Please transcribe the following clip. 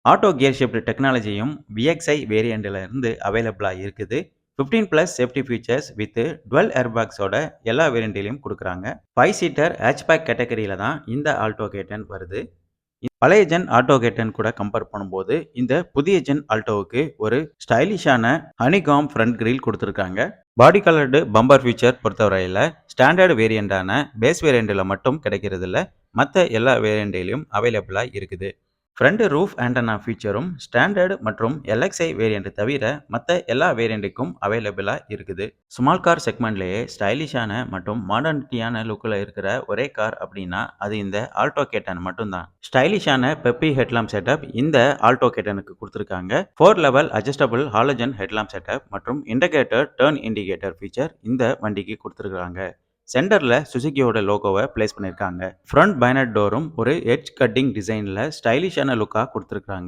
Auto gear shift டெக்னாலஜியும் VXI வேரியண்ட்ல இருந்து அவைலபிளா இருக்குது. 15+ சேஃப்டி ஃபீச்சர்ஸ் வித் டுவெல் ஏர்பேக்ஸோட எல்லா வேரியண்ட்லயும் குடுக்குறாங்க. 5 சீட்டர் ஹேட்ச்பேக் கேட்டகரியில தான் இந்த ஆல்டோ கேட்டன் வருது. பழைய ஜென் ஆல்டோ கேட்டன் கூட கம்பேர் பண்ணும்போது இந்த புதிய ஜென் ஆல்டோவுக்கு ஒரு ஸ்டைலிஷான ஹனிகாம் ஃப்ரண்ட் கிரில் கொடுத்துருக்காங்க. பாடி கலர்டு பம்பர் ஃபீச்சர் பொறுத்தவரையில் ஸ்டாண்டர்ட் வேரியண்டான பேஸ் வேரியண்டில் மட்டும் கிடைக்கிறதில்ல, மற்ற எல்லா வேரியண்ட்லையும் அவைலபிளாக இருக்குது. ஃப்ரண்ட் ரூஃப் ஆண்டனா ஃபீச்சரும் ஸ்டாண்டர்ட் மற்றும் LXI வேரியண்ட் தவிர மற்ற எல்லா வேரியண்ட்டுக்கும் அவைலபிளாக இருக்குது. ஸ்மால் கார் செக்மெண்ட்லேயே ஸ்டைலிஷான மற்றும் மாடர்னிட்டியான லுக்கில் இருக்கிற ஒரே கார் அப்படின்னா அது இந்த ஆல்டோ கேட்டன் மட்டும்தான். ஸ்டைலிஷான பெப்பி ஹெட்லாம்ப் செட்டப் இந்த ஆல்டோ கேட்டனுக்கு கொடுத்துருக்காங்க. 4 level adjustable halogen headlamp setup மற்றும் இண்டிகேட்டர் டர்ன் இண்டிகேட்டர் ஃபீச்சர் இந்த வண்டிக்கு கொடுத்துருக்காங்க. சென்டர்ல சுசுகியோட லோகோவை பிளேஸ் பண்ணியிருக்காங்க. ஃப்ரண்ட் பைனட் டோரும் ஒரு எட்ஜ் கட்டிங் டிசைன்ல ஸ்டைலிஷான லுக்கா கொடுத்துருக்காங்க.